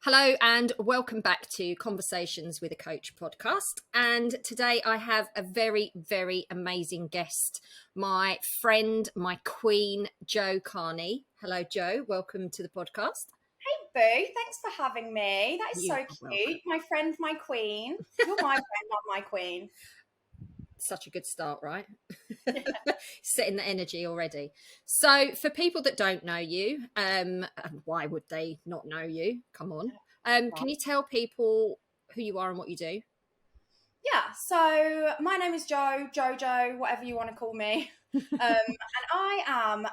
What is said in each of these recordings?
Hello and welcome back to Conversations with a Coach podcast. And today I have a very, very amazing guest, my friend, my queen, Jo Kearney. Hello, Jo. Welcome to the podcast. Hey, Boo. Thanks for having me. That is You so are cute. welcome. My friend, my queen. You're my friend, not my queen. Such a good start, right? Yeah. Setting the energy already. So for people that don't know you, and why would they not know you? Come on. Can you tell people who you are and what you do? Yeah, so my name is Jo, Jojo, whatever you want to call me. And I am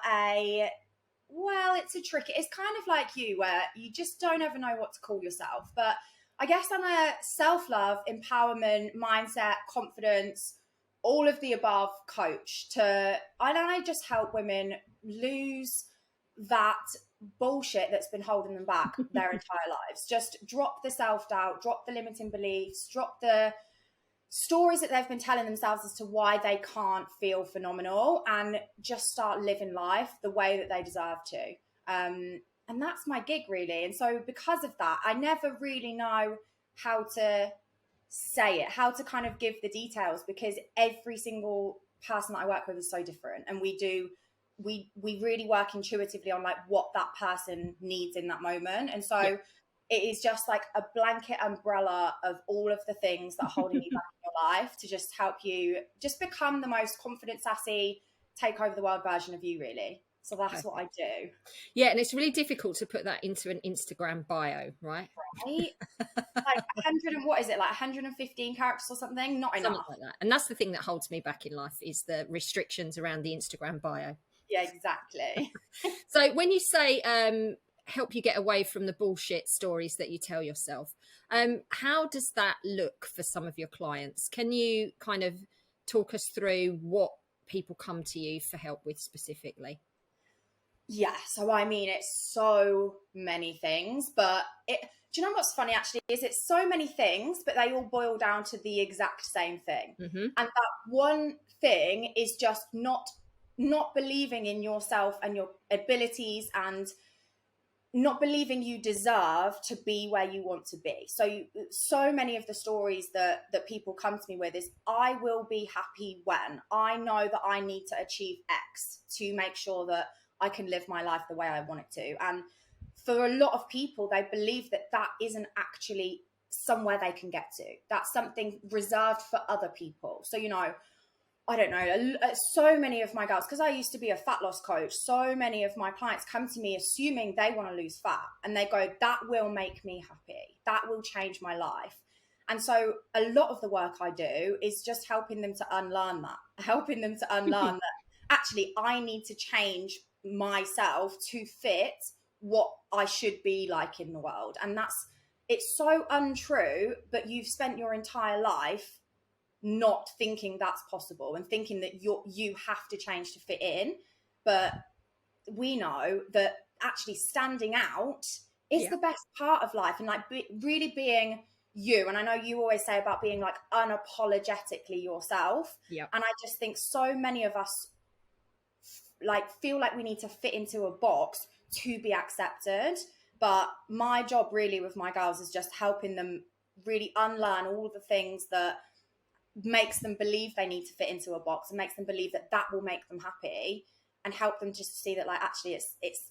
it's a tricky, it's kind of like you where you just don't ever know what to call yourself. But I guess I'm a self-love, empowerment, mindset, confidence, all of the above coach and I just help women lose that bullshit that's been holding them back their entire lives. Just drop the self-doubt, drop the limiting beliefs, drop the stories that they've been telling themselves as to why they can't feel phenomenal, and just start living life the way that they deserve to. And that's my gig, really. And so because of that, I never really know how to say it, how to kind of give the details, because every single person that I work with is so different. And we really work intuitively on like what that person needs in that moment. And so it is just like a blanket umbrella of all of the things that are holding you back in your life to just help you just become the most confident, sassy, take over the world version of you, really. So that's what I do. Yeah, and it's really difficult to put that into an Instagram bio, right? Right? Like 100 and what is it, like 115 characters or something? Not enough. Something like that. And that's the thing that holds me back in life, is the restrictions around the Instagram bio. Yeah, exactly. So when you say help you get away from the bullshit stories that you tell yourself, how does that look for some of your clients? Can you kind of talk us through what people come to you for help with specifically? Yeah, so I mean, it's so many things, but do you know what's funny actually is it's so many things, but they all boil down to the exact same thing. Mm-hmm. And that one thing is just not believing in yourself and your abilities, and not believing you deserve to be where you want to be. So many of the stories that people come to me with is, I will be happy when I know that I need to achieve X to make sure that I can live my life the way I want it to. And for a lot of people, they believe that that isn't actually somewhere they can get to. That's something reserved for other people. So, I don't know, so many of my girls, because I used to be a fat loss coach, so many of my clients come to me assuming they want to lose fat, and they go, that will make me happy. That will change my life. And so a lot of the work I do is just helping them to unlearn that, actually I need to change myself to fit what I should be like in the world. And it's so untrue, but you've spent your entire life not thinking that's possible and thinking that you have to change to fit in. But we know that actually standing out is the best part of life, and like really being you. And I know you always say about being like unapologetically yourself. Yeah. And I just think so many of us like feel like we need to fit into a box to be accepted. But my job really with my girls is just helping them really unlearn all the things that makes them believe they need to fit into a box, and makes them believe that that will make them happy, and help them just to see that like actually it's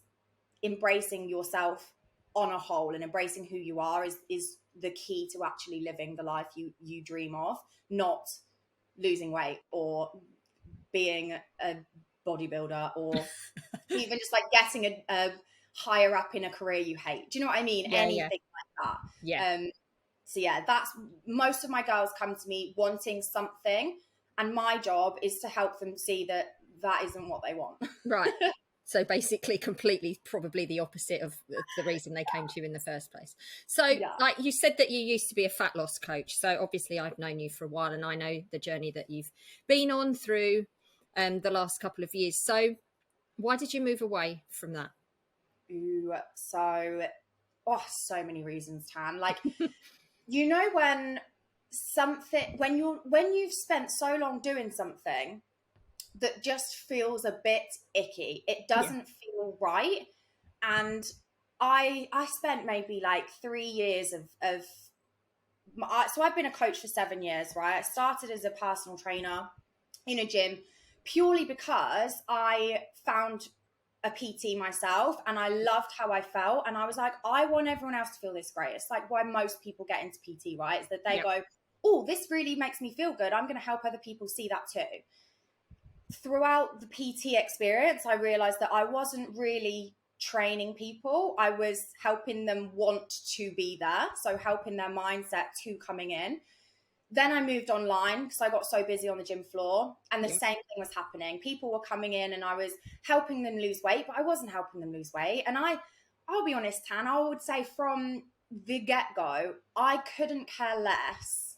embracing yourself on a whole, and embracing who you are is the key to actually living the life you dream of, not losing weight or being a bodybuilder or even just like getting a higher up in a career you hate. Do you know what I mean? Anything like that. Yeah. So yeah, that's, most of my girls come to me wanting something, and my job is to help them see that that isn't what they want. Right. So basically completely probably the opposite of the reason they came to you in the first place. So like you said that you used to be a fat loss coach. So obviously I've known you for a while, and I know the journey that you've been on through the last couple of years. So why did you move away from that? So many reasons, Tan. Like, when you've spent so long doing something that just feels a bit icky, it doesn't feel right. And I spent maybe like 3 years so I've been a coach for 7 years, right? I started as a personal trainer in a gym purely because I found a PT myself and I loved how I felt. And I was like, I want everyone else to feel this great. It's like why most people get into PT, right? Is that they go, oh, this really makes me feel good. I'm going to help other people see that too. Throughout the PT experience, I realized that I wasn't really training people. I was helping them want to be there. So helping their mindset to coming in. Then I moved online because I got so busy on the gym floor, and the same thing was happening. People were coming in and I was helping them lose weight, but I wasn't helping them lose weight. And I'll be honest, Tan, I would say from the get-go, I couldn't care less.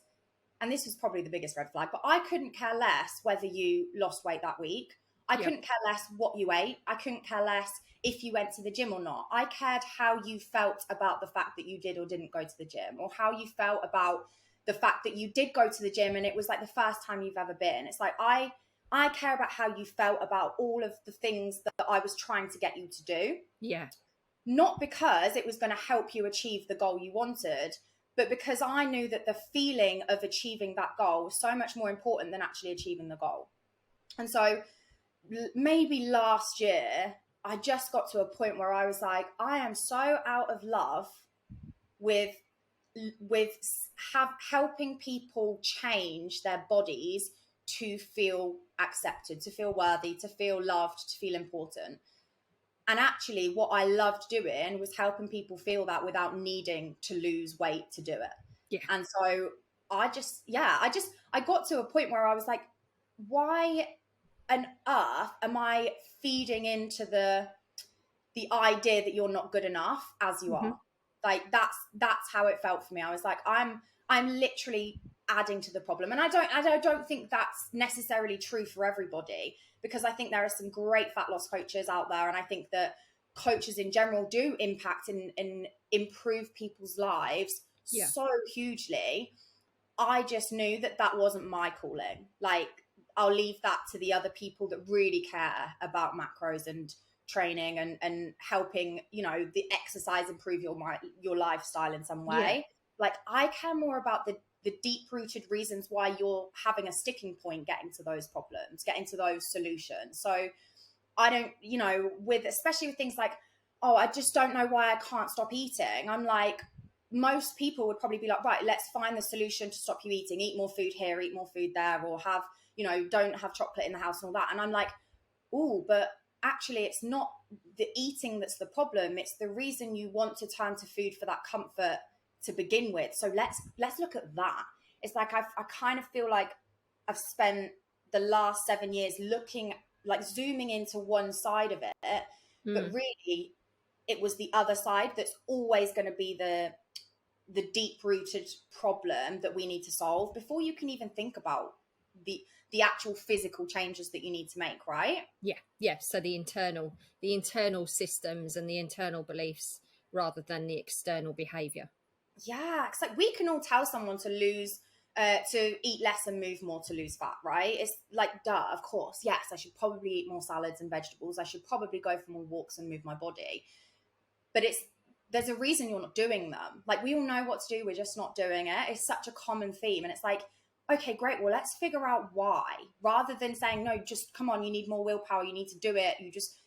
And this was probably the biggest red flag, but I couldn't care less whether you lost weight that week. I couldn't care less what you ate. I couldn't care less if you went to the gym or not. I cared how you felt about the fact that you did or didn't go to the gym, or how you felt about the fact that you did go to the gym and it was like the first time you've ever been. It's like, I care about how you felt about all of the things that I was trying to get you to do. Yeah. Not because it was going to help you achieve the goal you wanted, but because I knew that the feeling of achieving that goal was so much more important than actually achieving the goal. And so maybe last year, I just got to a point where I was like, I am so out of love with helping people change their bodies to feel accepted, to feel worthy, to feel loved, to feel important. And actually what I loved doing was helping people feel that without needing to lose weight to do it. Yeah. And so I got to a point where I was like, why on earth am I feeding into the idea that you're not good enough as you are? Like that's how it felt for me. I was like, I'm literally adding to the problem. And I don't think that's necessarily true for everybody, because I think there are some great fat loss coaches out there. And I think that coaches in general do impact and improve people's lives so hugely. I just knew that wasn't my calling. Like, I'll leave that to the other people that really care about macros and training and helping, the exercise improve your lifestyle in some way. Like, I care more about the deep-rooted reasons why you're having a sticking point getting to those problems, getting to those solutions. So I don't, especially with things like, oh, I just don't know why I can't stop eating. I'm like, most people would probably be like, right, let's find the solution to stop you eating. Eat more food here, eat more food there, or have, don't have chocolate in the house and all that. And I'm like, oh, but actually it's not the eating that's the problem. It's the reason you want to turn to food for that comfort to begin with. So let's look at that. It's like I kind of feel like I've spent the last 7 years looking, like zooming into one side of it, but really it was the other side that's always going to be the deep-rooted problem that we need to solve before you can even think about the actual physical changes that you need to make, right? Yeah. So the internal systems and the internal beliefs rather than the external behavior. Yeah, it's like we can all tell someone to eat less and move more to lose fat, right? It's like, duh, of course. Yes, I should probably eat more salads and vegetables. I should probably go for more walks and move my body. But there's a reason you're not doing them. Like, we all know what to do. We're just not doing it. It's such a common theme. And it's like, okay, great. Well, let's figure out why, rather than saying, no, just come on, you need more willpower. You need to do it.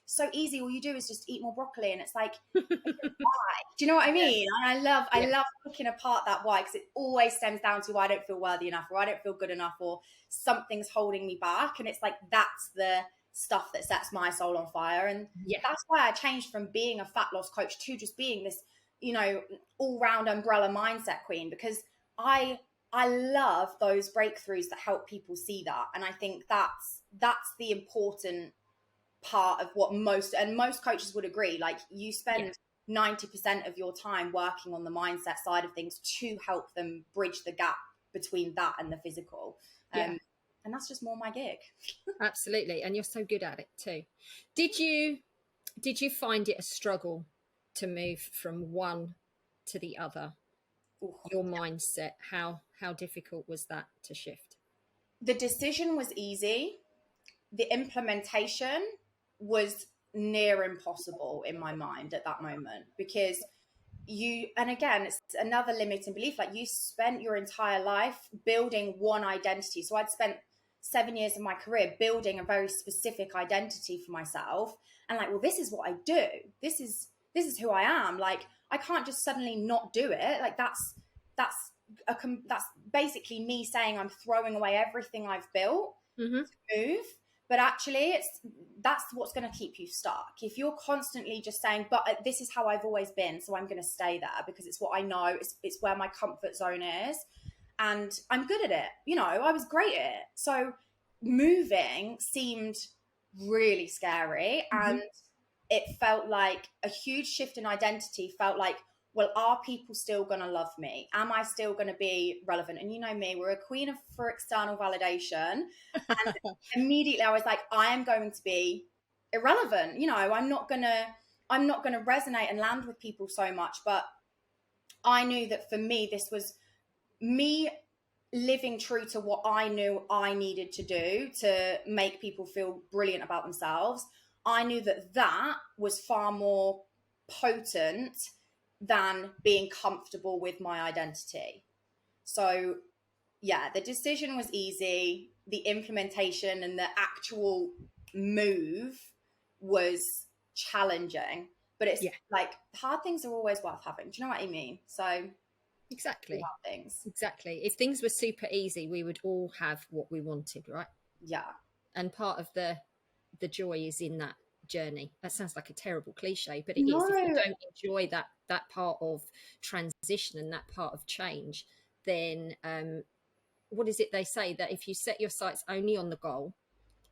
So easy. All you do is just eat more broccoli. And it's like, why? Do you know what I mean? And I love picking apart that why, because it always stems down to I don't feel worthy enough, or I don't feel good enough, or something's holding me back. And it's like, that's the stuff that sets my soul on fire. And that's why I changed from being a fat loss coach to just being this, all-round umbrella mindset queen, because I love those breakthroughs that help people see that. And I think that's the important part of what most coaches would agree. Like, you spend 90% of your time working on the mindset side of things to help them bridge the gap between that and the physical. And that's just more my gig. Absolutely. And you're so good at it too. Did you find it a struggle to move from one to the other? Ooh, your mindset, how difficult was that to shift? The decision was easy. The implementation was near impossible in my mind at that moment, because and again, it's another limiting belief. Like, you spent your entire life building one identity. So I'd spent 7 years of my career building a very specific identity for myself, and like, well, this is what I do. This is who I am. Like, I can't just suddenly not do it. Like, that's basically me saying I'm throwing away everything I've built to move. But actually, that's what's going to keep you stuck. If you're constantly just saying, but this is how I've always been, so I'm going to stay there because it's what I know, it's where my comfort zone is, and I'm good at it. You know, I was great at it. So moving seemed really scary, and it felt like a huge shift in identity. Felt like, well, are people still going to love me? Am I still going to be relevant? And you know me, we're a queen for external validation. And immediately I was like, I am going to be irrelevant. You know, I'm not going to resonate and land with people so much. But I knew that for me, this was me living true to what I knew I needed to do to make people feel brilliant about themselves. I knew that was far more potent than being comfortable with my identity. So yeah, the decision was easy. The implementation and the actual move was challenging, but it's like, hard things are always worth having. Do you know what I mean? So exactly. Things. Exactly. If things were super easy, we would all have what we wanted, right? Yeah. And part of the joy is in that journey. That sounds like a terrible cliche, but it is. If you don't enjoy that part of transition and that part of change, then what is it they say, that if you set your sights only on the goal,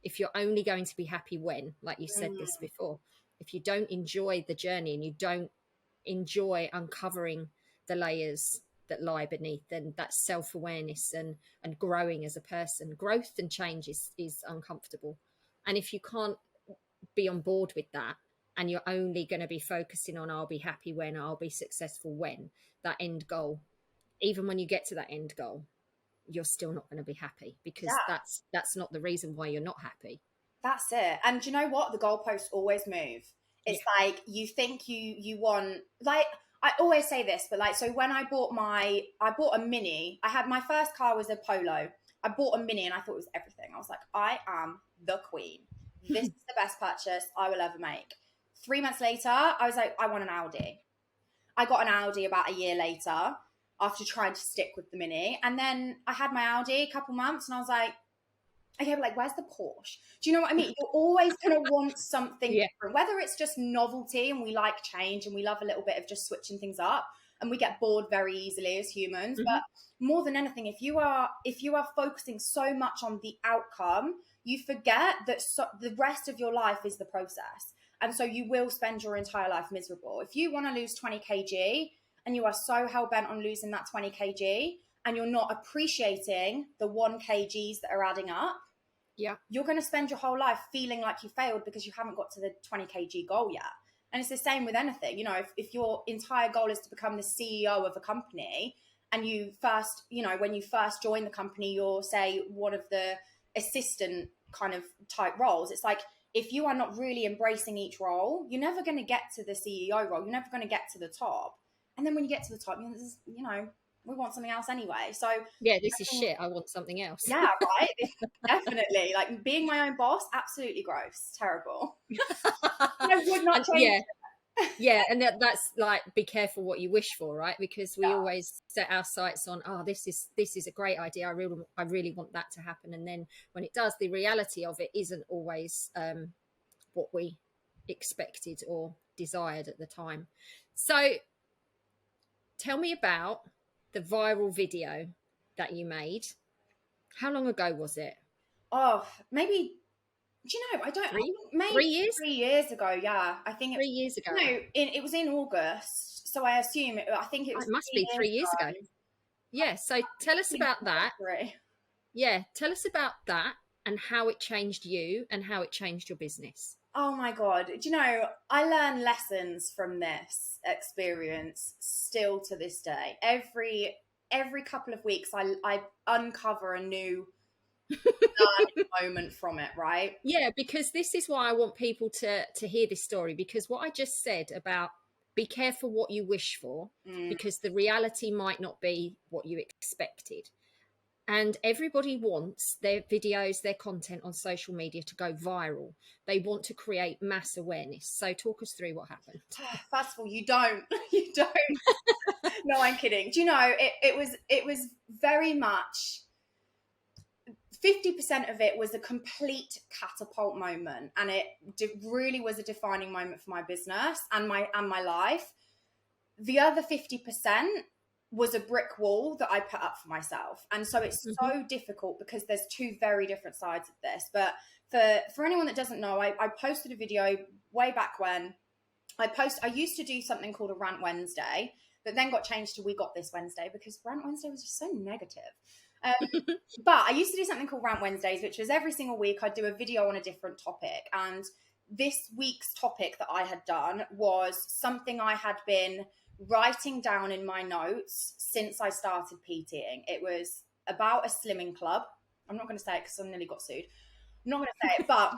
if you're only going to be happy when, like you said this before, if you don't enjoy the journey and you don't enjoy uncovering the layers that lie beneath, then that self-awareness and growing as a person, growth and change is uncomfortable. And if you can't be on board with that, and you're only going to be focusing on, I'll be happy when, I'll be successful when, that end goal, even when you get to that end goal, you're still not going to be happy, because that's not the reason why you're not happy. That's it. And do you know what? The goalposts always move. It's like, you think you want, like, I always say this, but like, so when I bought a Mini, I had, my first car was a Polo. I bought a Mini and I thought it was everything. I was like, I am the queen. This is the best purchase I will ever make. 3 months later, I was like, I want an Audi. I got an Audi about a year later after trying to stick with the Mini. And then I had my Audi a couple months and I was like, okay, but like, where's the Porsche? Do you know what I mean? You're always going to want something different, whether it's just novelty and we like change and we love a little bit of just switching things up, and we get bored very easily as humans. But more than anything, if you are focusing so much on the outcome, you forget that the rest of your life is the process. And so you will spend your entire life miserable. If you want to lose 20 kg and you are so hell-bent on losing that 20 kg and you're not appreciating the 1 kgs that are adding up, you're going to spend your whole life feeling like you failed because you haven't got to the 20 kg goal yet. And it's the same with anything. You know, if your entire goal is to become the CEO of a company, and you first, you know, when you first join the company, you're, say, one of the assistant kind of type roles, it's like, if you are not really embracing each role, you're never going to get to the CEO role. You're never going to get to the top. And then when you get to the top, you know, we want something else anyway. So this is shit. I want something else. Yeah, right. Definitely. Like, being my own boss, absolutely gross, terrible. I would not change. And that's like, be careful what you wish for, right? Because we always set our sights on, this is a great idea. I really want that to happen. And then when it does, the reality of it isn't always what we expected or desired at the time. So tell me about the viral video that you made. How long ago was it? Oh, maybe, do you know, I don't, maybe 3 years? 3 years ago, yeah. I think 3 years ago. No, it was in August, so I assume it must be 3 years ago. Yeah, so tell us about that. Yeah, tell us about that and how it changed you and how it changed your business. Oh my God. Do you know, I learn lessons from this experience still to this day. Every couple of weeks, I uncover a new learning moment from it, right? Yeah, because this is why I want people to hear this story, because what I just said about be careful what you wish for, because the reality might not be what you expected. And everybody wants their videos, their content on social media to go viral. They want to create mass awareness. So talk us through what happened. First of all, you don't. You don't. No, I'm kidding. Do you know, it was very much 50% of it was a complete catapult moment, and it really was a defining moment for my business and my life. The other 50% was a brick wall that I put up for myself. And so it's so difficult because there's two very different sides of this. But for anyone that doesn't know, I posted a video way back when. I used to do something called a Rant Wednesday, that then got changed to We Got This Wednesday, because Rant Wednesday was just so negative. But I used to do something called Rant Wednesdays, which was every single week I'd do a video on a different topic. And this week's topic that I had done was something I had been writing down in my notes since I started PTing. It was about a slimming club. I'm not going to say it because I nearly got sued. I'm not going to say it, but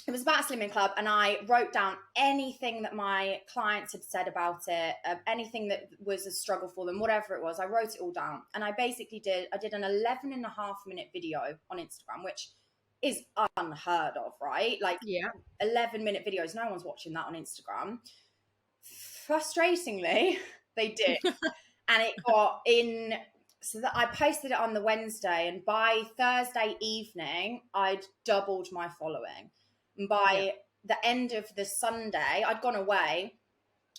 it was about a slimming club, and I wrote down anything that my clients had said about it, anything that was a struggle for them, whatever it was. I wrote it all down, and I did an 11.5-minute video on Instagram, which is unheard of, right? Like 11-minute videos, no one's watching that on Instagram. Frustratingly, they did. And it got in, so that I posted it on the Wednesday, and by Thursday evening, I'd doubled my following. And by the end of the Sunday, I'd gone away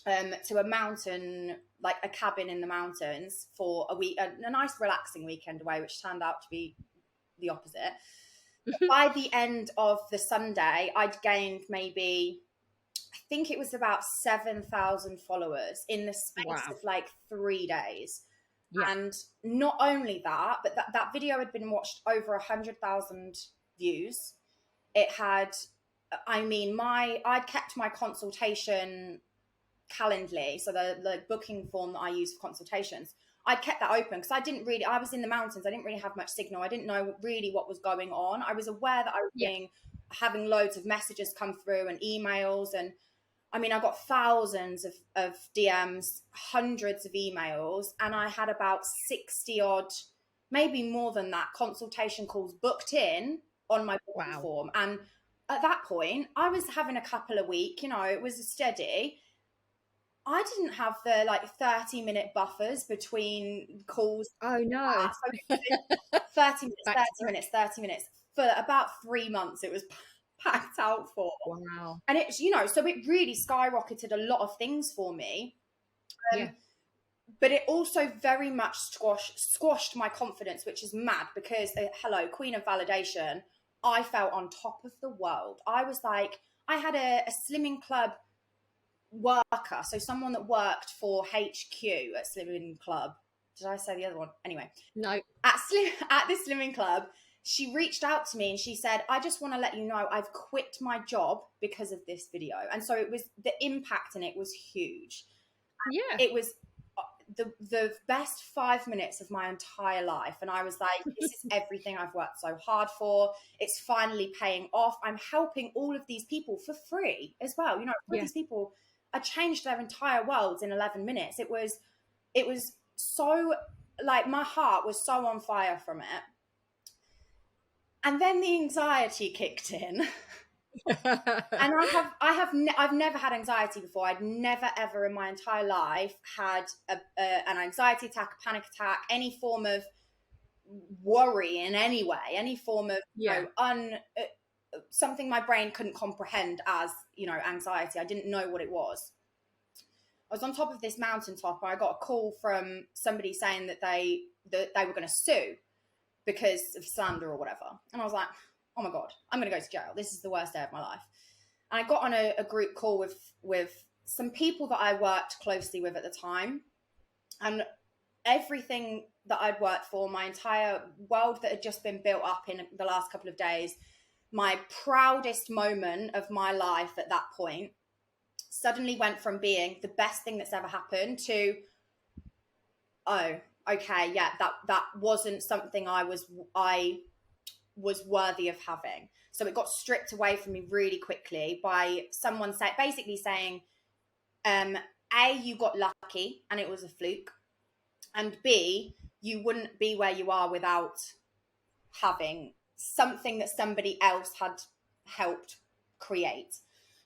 to a mountain, like a cabin in the mountains for a week, a nice relaxing weekend away, which turned out to be the opposite. By the end of the Sunday, I'd gained maybe, I think it was about 7,000 followers in the space of like 3 days. Yeah. And not only that, but that video had been watched over 100,000 views. It had, I'd kept my consultation Calendly, so the booking form that I use for consultations, I'd kept that open because I was in the mountains. I didn't really have much signal. I didn't know really what was going on. I was aware that I was having loads of messages come through and emails. And I got thousands of DMs, hundreds of emails, and I had about 60 odd, maybe more than that, consultation calls booked in on my booking form. And at that point, I was having a couple a week, it was steady. I didn't have the 30-minute buffers between calls. Oh no. So 30 minutes, 30 minutes. For about 3 months, it was packed out for. Wow. And it's, so it really skyrocketed a lot of things for me. But it also very much squashed my confidence, which is mad because, hello, queen of validation, I felt on top of the world. I was like, I had a slimming club worker, so someone that worked for HQ at Slimming Club. Did I say the other one? Anyway, no. At this Slimming Club, she reached out to me and she said, I just want to let you know I've quit my job because of this video. And so it was, the impact in it was huge. Yeah. It was the best 5 minutes of my entire life. And I was like, this is everything I've worked so hard for. It's finally paying off. I'm helping all of these people for free as well. These people, I changed their entire worlds in 11 minutes. It was so, my heart was so on fire from it. And then the anxiety kicked in. And I've never had anxiety before. I'd never ever in my entire life had an anxiety attack, a panic attack, any form of worry in any way, any form of something my brain couldn't comprehend as anxiety. I didn't know what it was. I was on top of this mountaintop and I got a call from somebody saying that they were going to sue because of slander or whatever. And I was like, oh my God, I'm going to go to jail. This is the worst day of my life. And I got on a group call with some people that I worked closely with at the time. And everything that I'd worked for, my entire world that had just been built up in the last couple of days, my proudest moment of my life at that point, suddenly went from being the best thing that's ever happened to, oh, okay, yeah, that wasn't something I was worthy of having. So it got stripped away from me really quickly by someone basically saying, A, you got lucky and it was a fluke, and B, you wouldn't be where you are without having something that somebody else had helped create.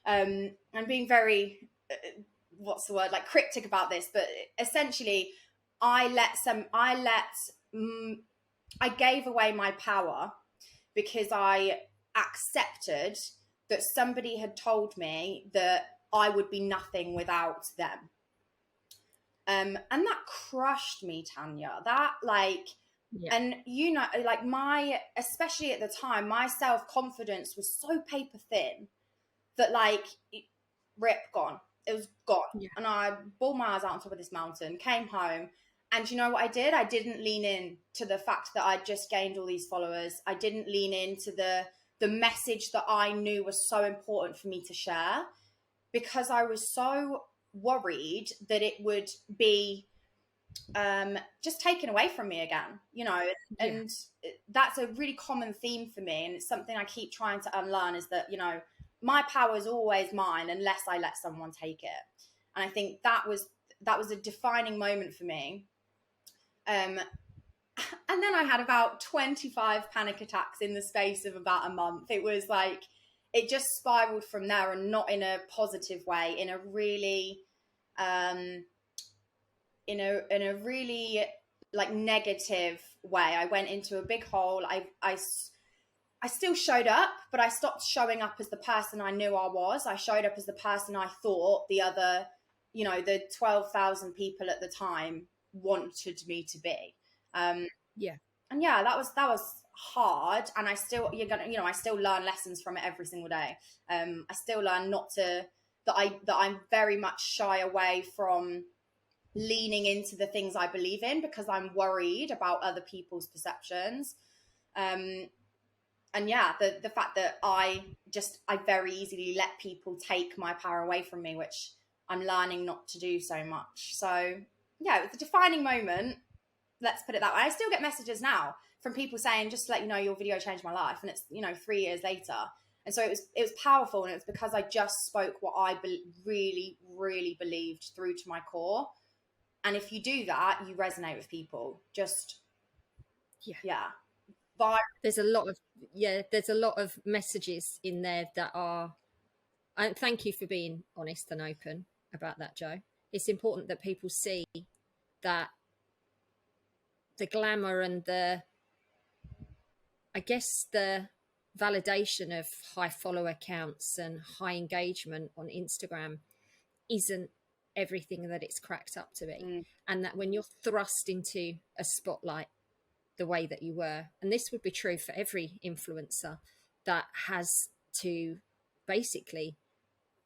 And being very, what's the word, like cryptic about this, but essentially I gave away my power because I accepted that somebody had told me that I would be nothing without them. And that crushed me, Tanya. That and especially at the time, my self-confidence was so paper thin that gone. It was gone. Yeah. And I bawled my eyes out on top of this mountain, came home, and you know what I did? I didn't lean in to the fact that I'd just gained all these followers. I didn't lean into the message that I knew was so important for me to share, because I was so worried that it would be just taken away from me again, and that's a really common theme for me, and it's something I keep trying to unlearn, is that my power is always mine unless I let someone take it. And I think that was a defining moment for me. And then I had about 25 panic attacks in the space of about a month. It was like, it just spiraled from there, and not in a positive way, in a really in a really negative way. I went into a big hole. I still showed up, but I stopped showing up as the person I knew I was. I showed up as the person I thought the other, the 12,000 people at the time wanted me to be. And that was hard. And I still, I still learn lessons from it every single day. I still learn that I'm very much shy away from leaning into the things I believe in, because I'm worried about other people's perceptions. The fact that I very easily let people take my power away from me, which I'm learning not to do so much. So yeah, it was a defining moment. Let's put it that way. I still get messages now from people saying, just to let you know, your video changed my life. And it's, 3 years later. And so it was powerful. And it was because I just spoke what I really, really believed through to my core. And if you do that, you resonate with people. But there's a lot of messages in there that are, and thank you for being honest and open about that, Jo. It's important that people see that the glamour and the validation of high follower counts and high engagement on Instagram isn't everything that it's cracked up to be. And that when you're thrust into a spotlight the way that you were, and this would be true for every influencer that has to basically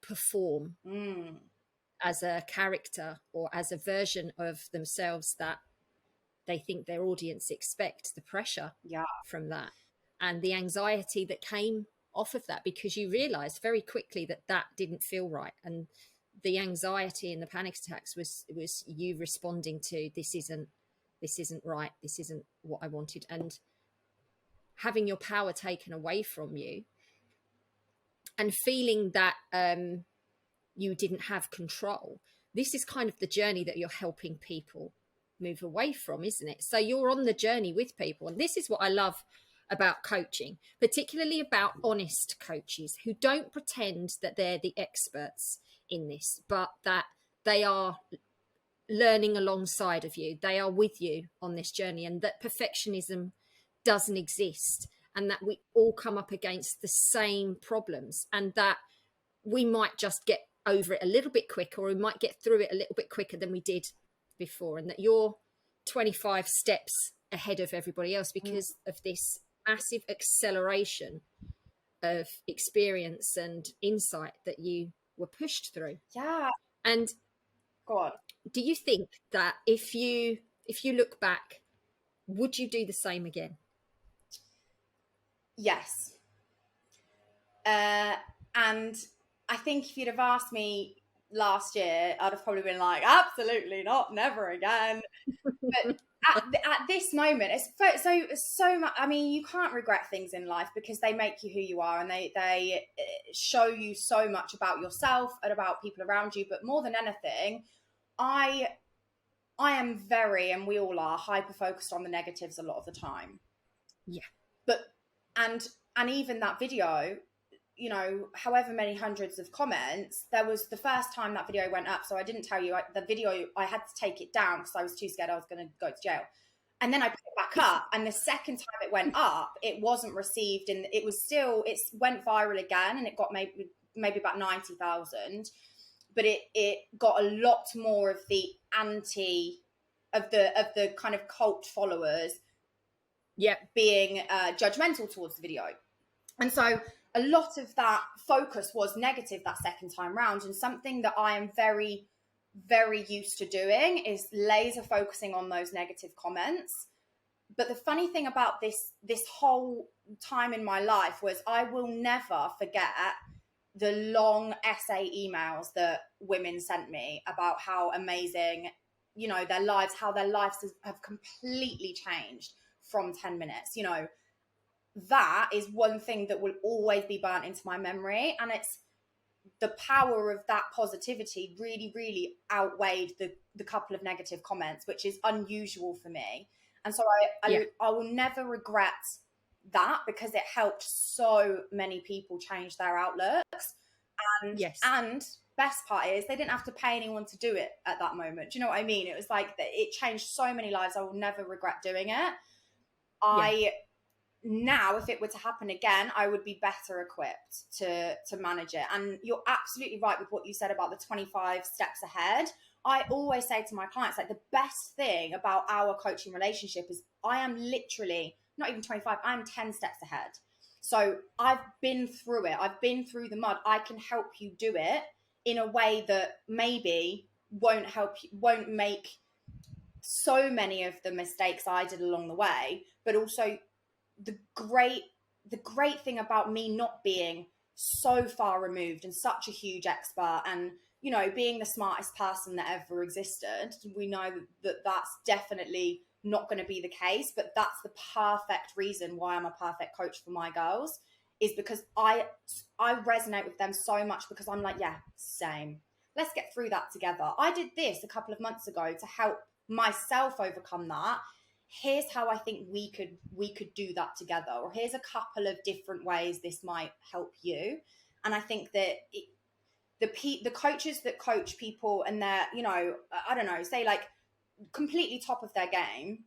perform as a character or as a version of themselves that they think their audience expect, the pressure from that and the anxiety that came off of that, because you realized very quickly that didn't feel right. And the anxiety and the panic attacks was you responding to, this isn't right, this isn't what I wanted, and having your power taken away from you and feeling that you didn't have control. This is kind of the journey that you're helping people move away from, isn't it? So you're on the journey with people, and this is what I love about coaching, particularly about honest coaches who don't pretend that they're the experts in this, but that they are learning alongside of you. They are with you on this journey, and that perfectionism doesn't exist, and that we all come up against the same problems, and that we might just get over it a little bit quicker, or we might get through it a little bit quicker than we did before, and that you're 25 steps ahead of everybody else because of this massive acceleration of experience and insight that you were pushed through. Yeah. And go on. Do you think that if you look back, would you do the same again? Yes. And I think if you'd have asked me last year, I'd have probably been like, absolutely not, never again. But at this moment, it's so much. I mean, you can't regret things in life because they make you who you are, and they show you so much about yourself and about people around you. But more than anything, I am very, and we all are, hyper focused on the negatives a lot of the time. Yeah. But and even that video, you know, however many hundreds of comments, there was the first time that video went up. So I didn't tell you the video, I had to take it down because I was too scared I was going to go to jail. And then I put it back up. And the second time it went up, it wasn't received. And it went viral again. And it got maybe about 90,000. But it got a lot more of the of the kind of cult followers being judgmental towards the video. And so a lot of that focus was negative that second time round. And something that I am very, very used to doing is laser focusing on those negative comments. But the funny thing about this whole time in my life was I will never forget the long essay emails that women sent me about how amazing, you know, how their lives have completely changed from 10 minutes. You know, that is one thing that will always be burnt into my memory. And it's the power of that positivity really, really outweighed the couple of negative comments, which is unusual for me. And so I will never regret that because it helped so many people change their outlooks. And, and best part is they didn't have to pay anyone to do it at that moment. Do you know what I mean? It was like it changed so many lives. I will never regret doing it. Now, if it were to happen again, I would be better equipped to manage it. And you're absolutely right with what you said about the 25 steps ahead. I always say to my clients, like, the best thing about our coaching relationship is I am literally not even 25, I'm 10 steps ahead. So I've been through it. I've been through the mud. I can help you do it in a way that maybe won't make so many of the mistakes I did along the way, but also the great thing about me not being so far removed and such a huge expert and, you know, being the smartest person that ever existed, we know that that's definitely not going to be the case, but that's the perfect reason why I'm a perfect coach for my girls, is because I resonate with them so much because I'm like, yeah, same. Let's get through that together. I did this a couple of months ago to help myself overcome that. Here's how I think we could do that together, or here's a couple of different ways this might help you. And I think that the coaches that coach people and they're, you know, I don't know, say like completely top of their game,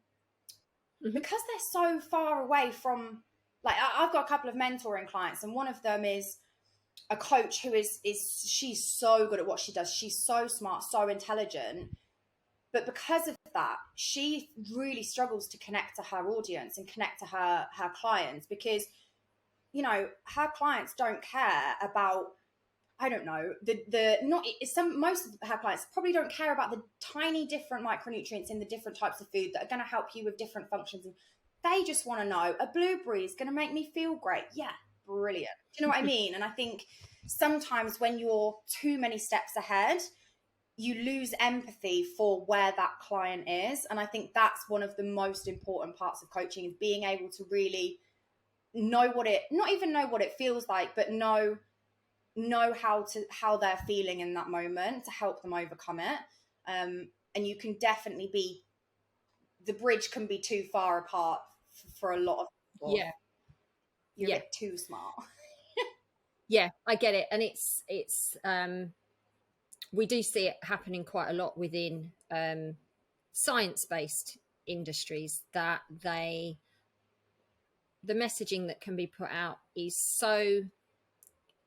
because they're so far away from, like, I've got a couple of mentoring clients, and one of them is a coach who she's so good at what she does. She's so smart, so intelligent. But because of that, she really struggles to connect to her audience and connect to her clients because, you know, her clients don't care about, I don't know, most of her clients probably don't care about the tiny different micronutrients in the different types of food that are going to help you with different functions. And they just want to know, a blueberry is going to make me feel great. Yeah, brilliant. Do you know what I mean? And I think sometimes when you're too many steps ahead, you lose empathy for where that client is. And I think that's one of the most important parts of coaching, is being able to really not even know what it feels like, but know how they're feeling in that moment to help them overcome it. And you can definitely the bridge can be too far apart for a lot of people. Yeah. You're a bit too smart. Yeah, I get it. And it's we do see it happening quite a lot within science-based industries, that the messaging that can be put out is so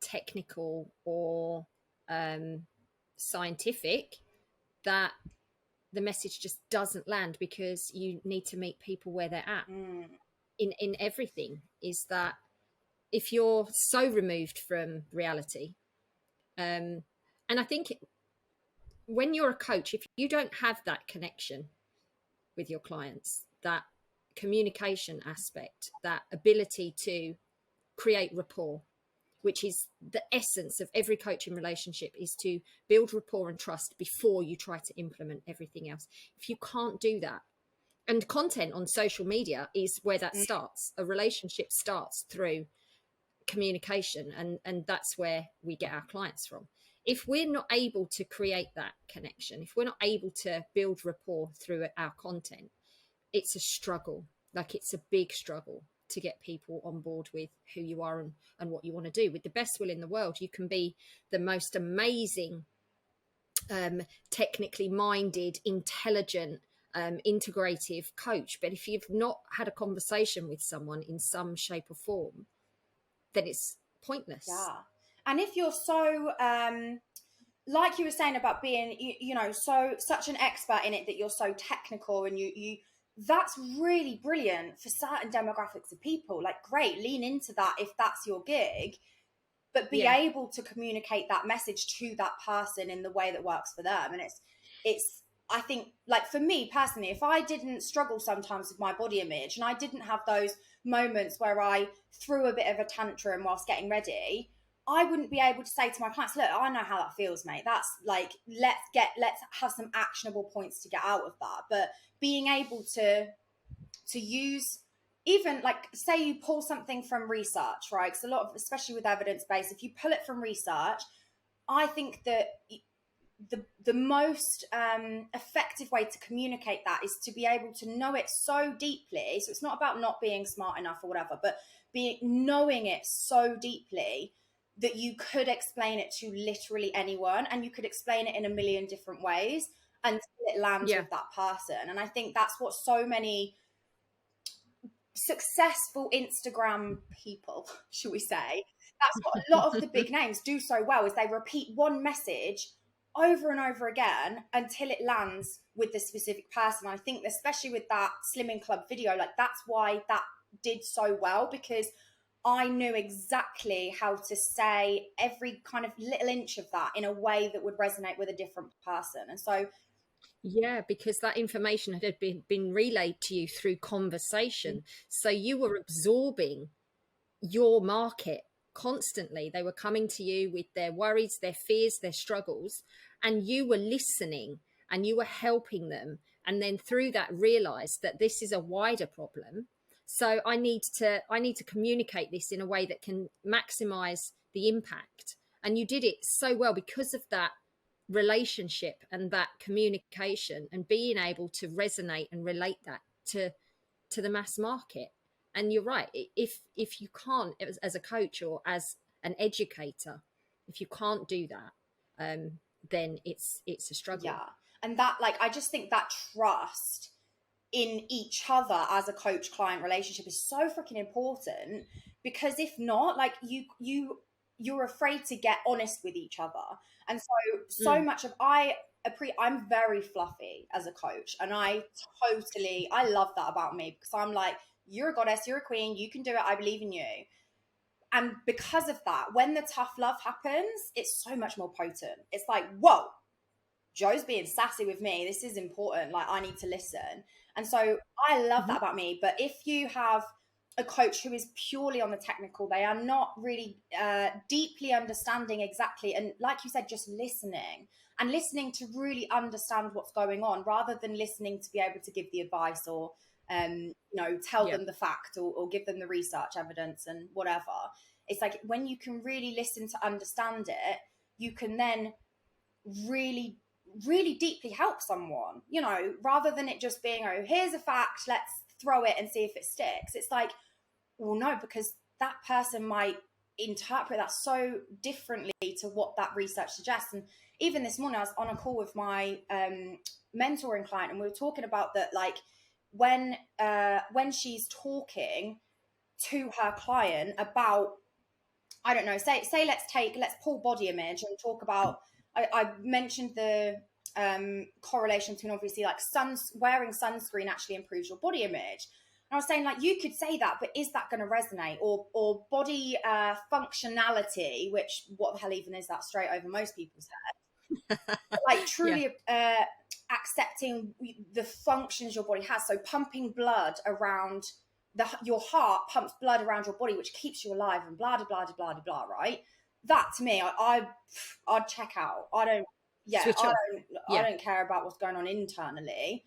technical or scientific that the message just doesn't land, because you need to meet people where they're at in everything. Is that if you're so removed from reality, and I think when you're a coach, if you don't have that connection with your clients, that communication aspect, that ability to create rapport, which is the essence of every coaching relationship, is to build rapport and trust before you try to implement everything else. If you can't do that, And content on social media is where that starts. A relationship starts through communication, and that's where we get our clients from. If we're not able to create that connection, if we're not able to build rapport through our content, it's a struggle. Like, it's a big struggle to get people on board with who you are and what you want to do. With the best will in the world, you can be the most amazing, technically minded, intelligent, integrative coach, but if you've not had a conversation with someone in some shape or form, then it's pointless. Yeah. And if you're so like you were saying about being you know, so such an expert in it, that you're so technical, and you that's really brilliant for certain demographics of people. Like, great, lean into that if that's your gig, but be able to communicate that message to that person in the way that works for them. And it's I think, like, for me personally, if I didn't struggle sometimes with my body image, and I didn't have those moments where I threw a bit of a tantrum whilst getting ready, I wouldn't be able to say to my clients, look, I know how that feels, mate. That's like, let's have some actionable points to get out of that. But being able to use, even like, say you pull something from research, right? Because a lot of, especially with evidence-based, if you pull it from research, I think that the most effective way to communicate that is to be able to know it so deeply. So it's not about not being smart enough or whatever, but knowing it so deeply that you could explain it to literally anyone, and you could explain it in a million different ways until it lands with that person. And I think that's what so many successful Instagram people, should we say, that's what a lot of the big names do so well, is they repeat one message over and over again until it lands with the specific person. I think especially with that Slimming Club video, like, that's why that did so well, because I knew exactly how to say every kind of little inch of that in a way that would resonate with a different person. And so because that information had been relayed to you through conversation. So you were absorbing your market constantly. They were coming to you with their worries, their fears, their struggles, and you were listening and you were helping them. And then through that, realized that this is a wider problem. So I need to communicate this in a way that can maximize the impact. And you did it so well because of that relationship and that communication, and being able to resonate and relate that to the mass market. And you're right, if you can't, as a coach or as an educator, if you can't do that, then it's a struggle. Yeah. And that, like, I just think that trust in each other as a coach client relationship is so freaking important, because if not, like, you're afraid to get honest with each other. And so much of I'm very fluffy as a coach, and I love that about me, because I'm like, you're a goddess, you're a queen, you can do it, I believe in you. And because of that, when the tough love happens, it's so much more potent. It's like, whoa, Jo's being sassy with me, this is important, like, I need to listen. And so I love that about me. But if you have a coach who is purely on the technical, they are not really deeply understanding exactly, and like you said, just listening to really understand what's going on, rather than listening to be able to give the advice, or tell them the fact, or give them the research evidence and whatever. It's like, when you can really listen to understand it, you can then really deeply help someone, rather than it just being, oh, here's a fact, let's throw it and see if it sticks. It's like, well, no, because that person might interpret that so differently to what that research suggests. And even this morning, I was on a call with my mentoring client, and we were talking about that, like, when she's talking to her client about, I don't know, say let's pull body image and talk about, I mentioned the correlation between, obviously, like, wearing sunscreen actually improves your body image. And I was saying, like, you could say that, but is that going to resonate? Or body functionality, which, what the hell even is that, straight over most people's head? Like, truly accepting the functions your body has. So pumping blood around your heart pumps blood around your body, which keeps you alive, and blah, blah, blah, blah, blah, blah, right? That, to me, I'd check out. I don't care about what's going on internally.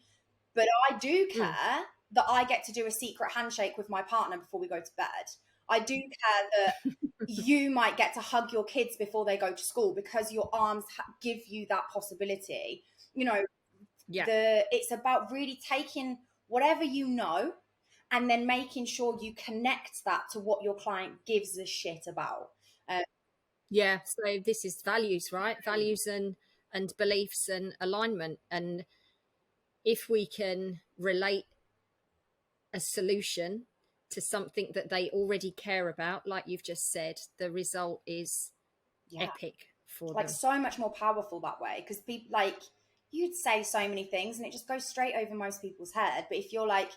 But I do care that I get to do a secret handshake with my partner before we go to bed. I do care that you might get to hug your kids before they go to school because your arms give you that possibility. You know, it's about really taking whatever you know and then making sure you connect that to what your client gives a shit about. So this is values, right? Values and beliefs and alignment. And if we can relate a solution to something that they already care about, like you've just said, the result is epic for them. So much more powerful that way, because people, like, you'd say so many things and it just goes straight over most people's head. But if you're like,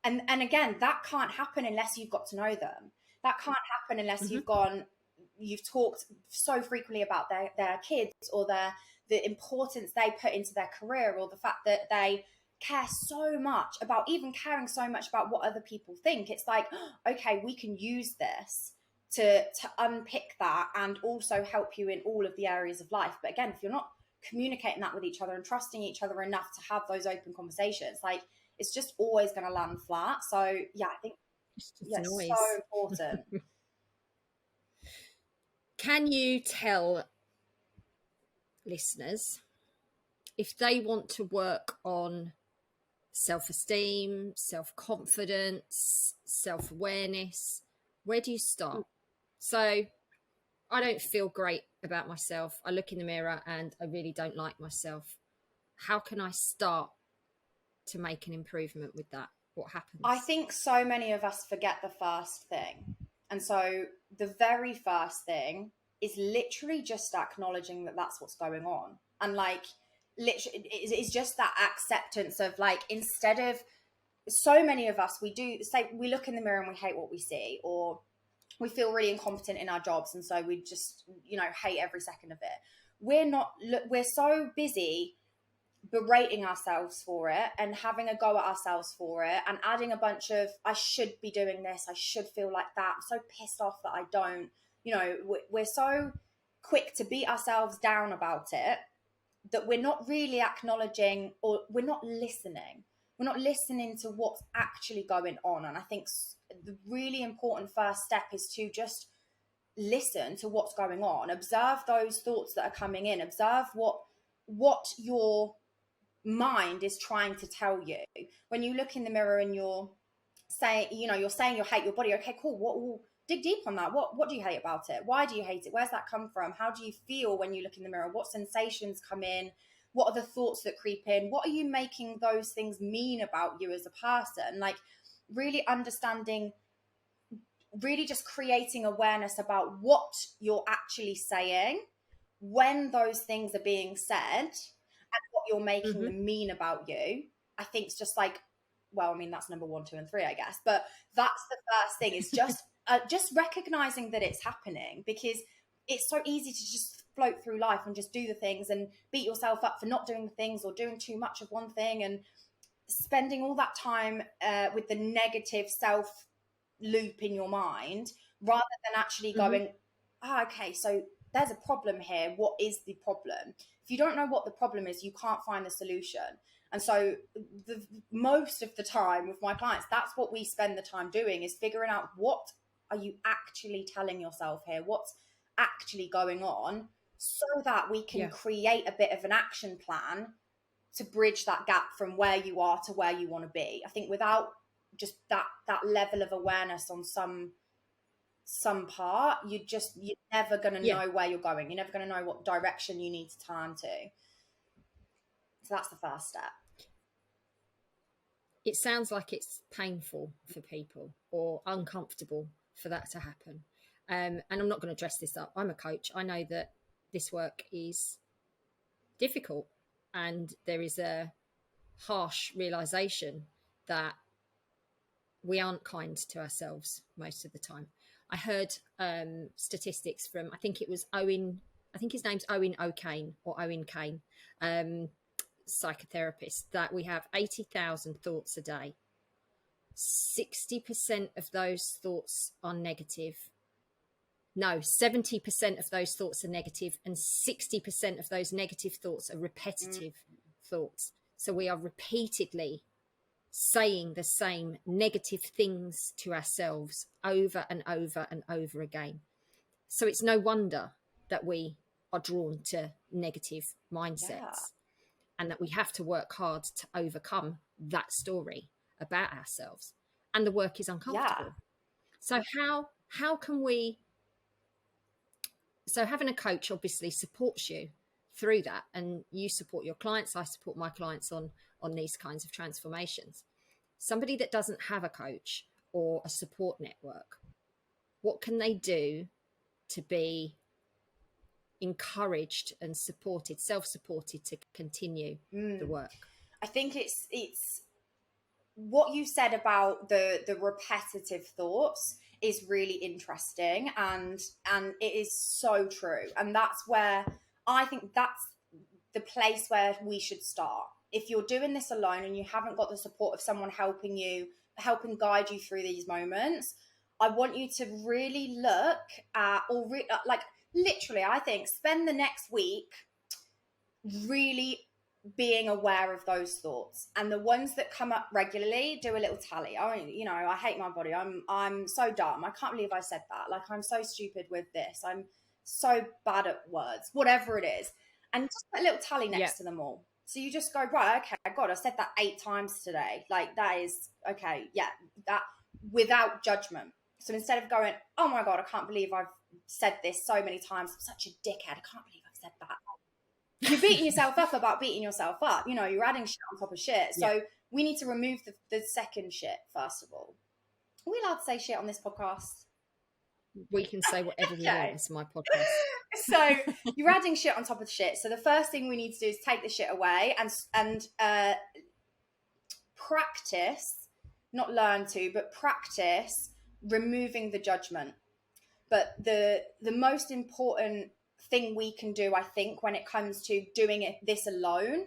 and again, that can't happen unless you've got to know them. That can't happen unless you've talked so frequently about their kids, or the importance they put into their career, or the fact that they care so much about, even caring so much about what other people think. It's like, okay, we can use this to unpick that and also help you in all of the areas of life. But again, if you're not communicating that with each other and trusting each other enough to have those open conversations, like, it's just always going to land flat. So yeah, I think it's so important. Can you tell listeners, if they want to work on self-esteem, self-confidence, self-awareness, where do you start? So I don't feel great about myself. I look in the mirror and I really don't like myself. How can I start to make an improvement with that? What happens? I think so many of us forget the first thing. And so the very first thing is literally just acknowledging that that's what's going on. And like, literally, it's just that acceptance of, like, instead of, so many of us, we do say, we look in the mirror and we hate what we see, or we feel really incompetent in our jobs, and so we just, hate every second of it. We're so busy berating ourselves for it and having a go at ourselves for it and adding a bunch of, I should be doing this, I should feel like that, I'm so pissed off that I don't. We're so quick to beat ourselves down about it that we're not really acknowledging, or we're not listening. We're not listening to what's actually going on. And I think the really important first step is to just listen to what's going on. Observe those thoughts that are coming in. Observe what your mind is trying to tell you. When you look in the mirror and you're saying you hate your body, okay, cool. Dig deep on that. What do you hate about it? Why do you hate it? Where's that come from? How do you feel when you look in the mirror? What sensations come in? What are the thoughts that creep in? What are you making those things mean about you as a person? Like, really understanding, really just creating awareness about what you're actually saying when those things are being said, and what you're making them mean about you. I think it's just like, well, I mean, that's number 1, 2, and 3, I guess. But that's the first thing, is just recognizing that it's happening, because it's so easy to just float through life and just do the things and beat yourself up for not doing the things, or doing too much of one thing, and spending all that time with the negative self loop in your mind, rather than actually going, okay, so there's a problem here. What is the problem? If you don't know what the problem is, you can't find the solution. And so most of the time with my clients, that's what we spend the time doing, is figuring out, what are you actually telling yourself here? What's actually going on, so that we can create a bit of an action plan to bridge that gap from where you are to where you want to be. I think without just that level of awareness on some part, you're never going to know where you're going. You're never going to know what direction you need to turn to. So that's the first step. It sounds like it's painful for people, or uncomfortable for that to happen. And I'm not going to dress this up. I'm a coach. I know that this work is difficult, and there is a harsh realization that we aren't kind to ourselves most of the time. I heard statistics from, I think it was Owen, I think his name's Owen O'Kane, or Owen Kane, psychotherapist, that we have 80,000 thoughts a day. 60% of those thoughts are negative. No, 70% of those thoughts are negative, and 60% of those negative thoughts are repetitive thoughts. So we are repeatedly saying the same negative things to ourselves over and over and over again. So it's no wonder that we are drawn to negative mindsets, and that we have to work hard to overcome that story about ourselves. And the work is uncomfortable. So how can we, so having a coach obviously supports you through that, and you support your clients. I support my clients on these kinds of transformations. Somebody that doesn't have a coach or a support network, what can they do to be encouraged and supported, self-supported, to continue the work? I think it's what you said about the repetitive thoughts is really interesting, and it is so true. And that's where I think that's the place where we should start. If you're doing this alone and you haven't got the support of someone helping guide you through these moments, I want you to really look at, like literally, I think spend the next week really being aware of those thoughts, and the ones that come up regularly, do a little tally. I hate my body. I'm so dumb. I can't believe I said that. Like, I'm so stupid with this. I'm so bad at words, whatever it is. And just put a little tally next to them all. So you just go, right, okay, God, I said that 8 times today. Like, that is, okay, yeah, that, without judgment. So instead of going, oh my God, I can't believe I've said this so many times. I'm such a dickhead. I can't believe I've said that. You're beating yourself up about beating yourself up. You're adding shit on top of shit. So we need to remove the second shit, first of all. Are we allowed to say shit on this podcast? We can say whatever we want. It's my podcast. So you're adding shit on top of shit. So the first thing we need to do is take the shit away and practice, not learn to, but practice removing the judgment. But the most important thing we can do, I think, when it comes to doing this alone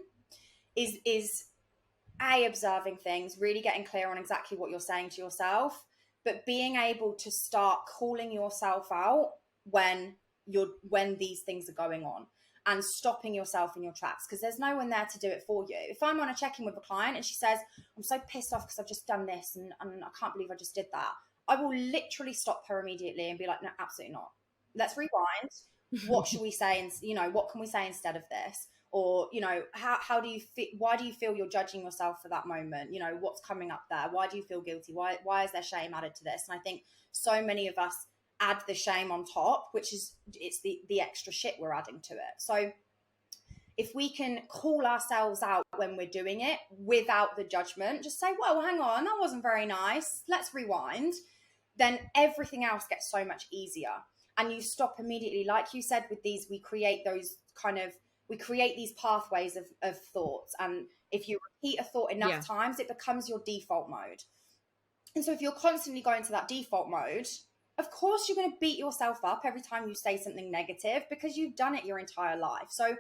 is observing things, really getting clear on exactly what you're saying to yourself, but being able to start calling yourself out when these things are going on, and stopping yourself in your tracks, because there's no one there to do it for you. If I'm on a check-in with a client and she says, I'm so pissed off because I've just done this and I can't believe I just did that, I will literally stop her immediately and be like, no, absolutely not. Let's rewind. What should we say? And what can we say instead of this? Or, how do you feel? Why do you feel you're judging yourself for that moment? What's coming up there? Why do you feel guilty? Why is there shame added to this? And I think so many of us add the shame on top, which is, it's the extra shit we're adding to it. So if we can call ourselves out when we're doing it without the judgment, just say, well, hang on, that wasn't very nice. Let's rewind. Then everything else gets so much easier. And you stop immediately. Like you said, with these, we create these pathways of thoughts. And if you repeat a thought enough times, it becomes your default mode. And so if you're constantly going to that default mode, of course you're going to beat yourself up every time you say something negative, because you've done it your entire life. So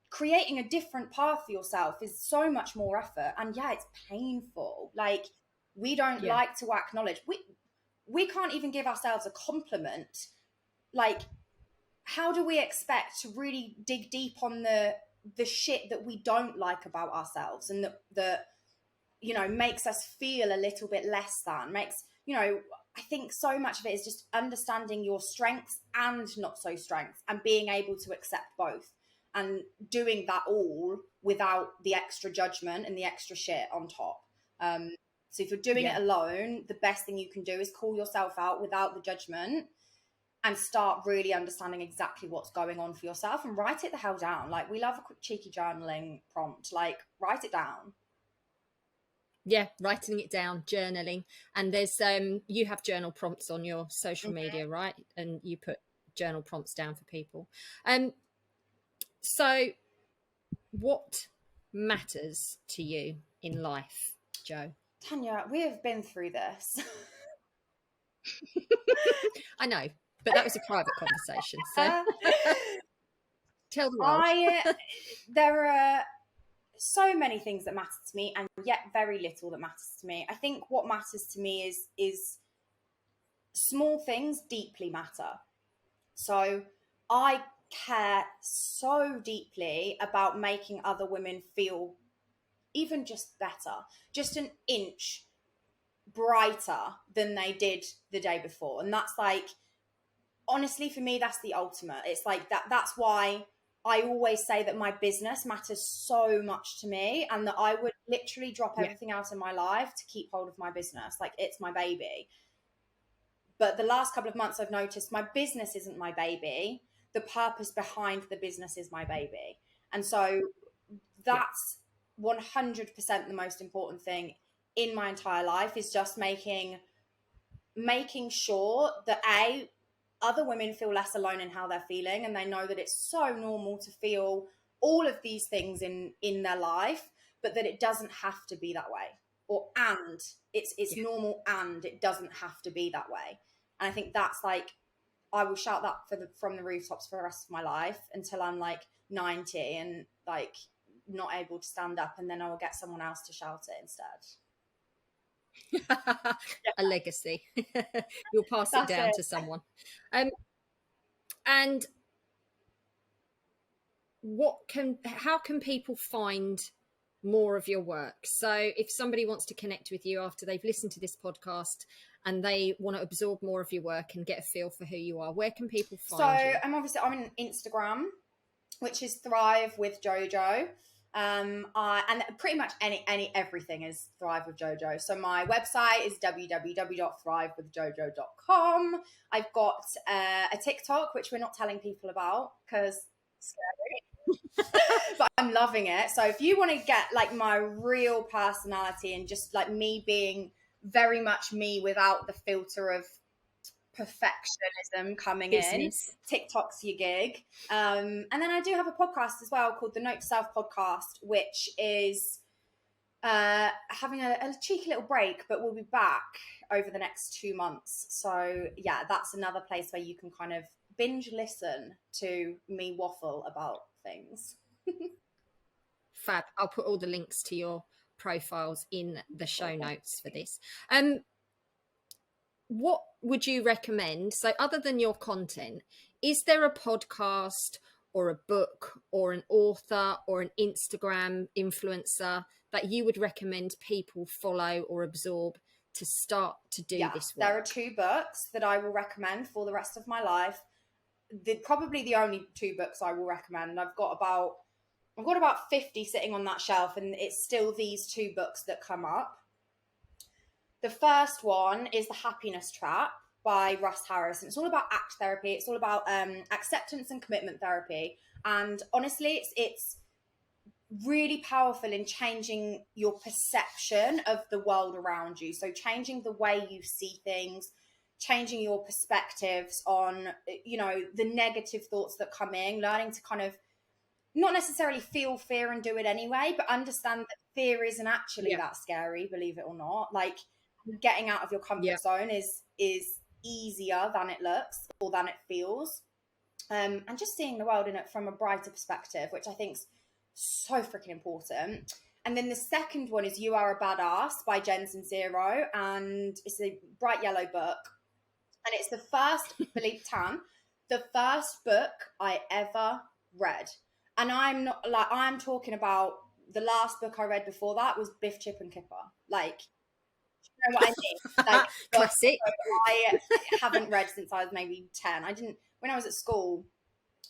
creating a different path for yourself is so much more effort. And it's painful. Like, we don't like to acknowledge. We can't even give ourselves a compliment. Like, how do we expect to really dig deep on the shit that we don't like about ourselves, and that makes us feel a little bit less than, I think so much of it is just understanding your strengths and not so strengths, and being able to accept both, and doing that all without the extra judgment and the extra shit on top. So if you're doing it alone, the best thing you can do is call yourself out without the judgment, and start really understanding exactly what's going on for yourself, and write it the hell down. Like, we love a quick cheeky journaling prompt. Like, write it down. Yeah, writing it down, journaling. And there's you have journal prompts on your social media, right? And you put journal prompts down for people. So what matters to you in life, Jo? Tanya, we have been through this. I know, but that was a private conversation. So tell the world. There are so many things that matter to me, and yet very little that matters to me. I think what matters to me is small things deeply matter. So I care so deeply about making other women feel even just better, just an inch brighter than they did the day before. And that's like, honestly, for me, that's the ultimate. It's like that's why I always say that my business matters so much to me, and that I would literally drop everything else in my life to keep hold of my business. Like, it's my baby. But the last couple of months I've noticed my business isn't my baby. The purpose behind the business is my baby. And so that's 100% the most important thing in my entire life, is just making sure that other women feel less alone in how they're feeling, and they know that it's so normal to feel all of these things in their life, but that it doesn't have to be that way. And it's normal, and it doesn't have to be that way. And I think that's like, I will shout that from the rooftops for the rest of my life until I'm like 90 and like not able to stand up, and then I will get someone else to shout it instead. A legacy. You'll pass it down to someone. And how can people find more of your work? So if somebody wants to connect with you after they've listened to this podcast and they want to absorb more of your work and get a feel for who you are, where can people find you? I'm on Instagram, which is Thrive with Jojo. And pretty much everything is Thrive with Jojo. So my website is www.thrivewithjojo.com. I've got a TikTok, which we're not telling people about because it's scary. But I'm loving it. So if you want to get like my real personality and just like me being very much me without the filter of perfectionism coming in, TikTok's your gig. And then I do have a podcast as well called the Note to Self podcast, which is having a cheeky little break, but we'll be back over the next 2 months. So yeah, that's another place where you can kind of binge listen to me waffle about things. Fab. I'll put all the links to your profiles in the show notes for this. What would you recommend? So other than your content, is there a podcast or a book or an author or an Instagram influencer that you would recommend people follow or absorb to start to do this work? There are 2 books that I will recommend for the rest of my life. Probably the only 2 books I will recommend. I've got about 50 sitting on that shelf, and it's still these 2 books that come up. The first one is The Happiness Trap by Russ Harris. And it's all about ACT therapy. It's all about acceptance and commitment therapy. And honestly, it's really powerful in changing your perception of the world around you. So changing the way you see things, changing your perspectives on, the negative thoughts that come in, learning to kind of not necessarily feel fear and do it anyway, but understand that fear isn't actually that scary, believe it or not. Like, getting out of your comfort zone is easier than it looks or than it feels. And just seeing the world in it from a brighter perspective, which I think is so freaking important. And then the second one is You Are a Badass by Jen Sincero, and it's a bright yellow book. And it's the first book I ever read. And I'm talking about, the last book I read before that was Biff, Chip and Kipper. Like, you know what I mean? Like, classic. I haven't read since I was maybe 10. When I was at school,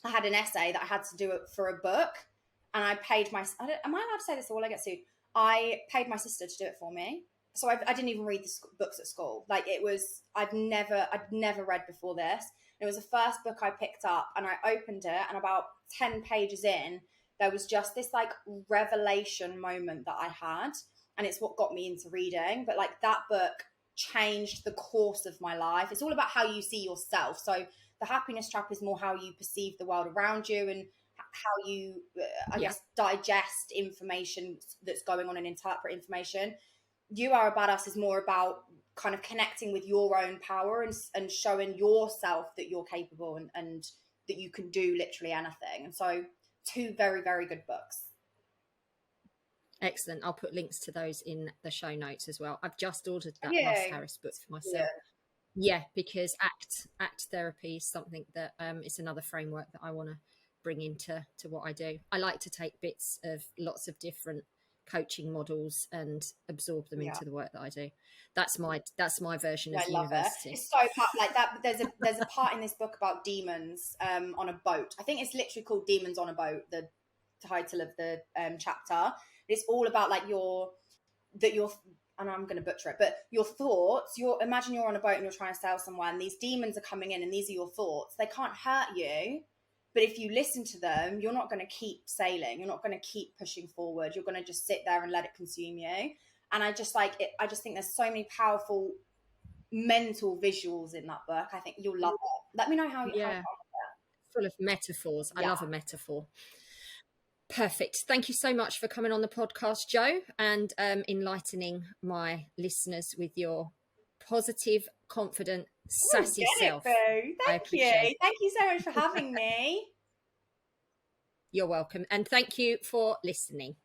I had an essay that I had to do it for a book, and I paid am I allowed to say this or will I get sued? I paid my sister to do it for me. So I didn't even read the books at school. Like, I'd never read before this. It was the first book I picked up, and I opened it, and about 10 pages in, there was just this like revelation moment that I had. And it's what got me into reading. But like, that book changed the course of my life. It's all about how you see yourself. So The Happiness Trap is more how you perceive the world around you and how you, I guess, digest information that's going on and interpret information. You Are a Badass is more about kind of connecting with your own power and showing yourself that you're capable and that you can do literally anything. And so 2 very, very good books. Excellent. I'll put links to those in the show notes as well. I've just ordered that Russ Harris book for myself. Yeah, because ACT therapy is something that it's another framework that I want to bring into what I do. I like to take bits of lots of different coaching models and absorb them into the work that I do. That's my version of I love university. It's so like that. There's a part in this book about demons on a boat. I think it's literally called Demons on a Boat, the title of the chapter. It's all about like and I'm going to butcher it, but your thoughts, imagine you're on a boat and you're trying to sail somewhere and these demons are coming in and these are your thoughts. They can't hurt you, but if you listen to them, you're not going to keep sailing. You're not going to keep pushing forward. You're going to just sit there and let it consume you. And I just think there's so many powerful mental visuals in that book. I think you'll love it. Let me know how full of metaphors. I love a metaphor. Perfect. Thank you so much for coming on the podcast, Jo, and enlightening my listeners with your positive, confident, sassy self. Thank you. Thank you so much for having me. You're welcome. And thank you for listening.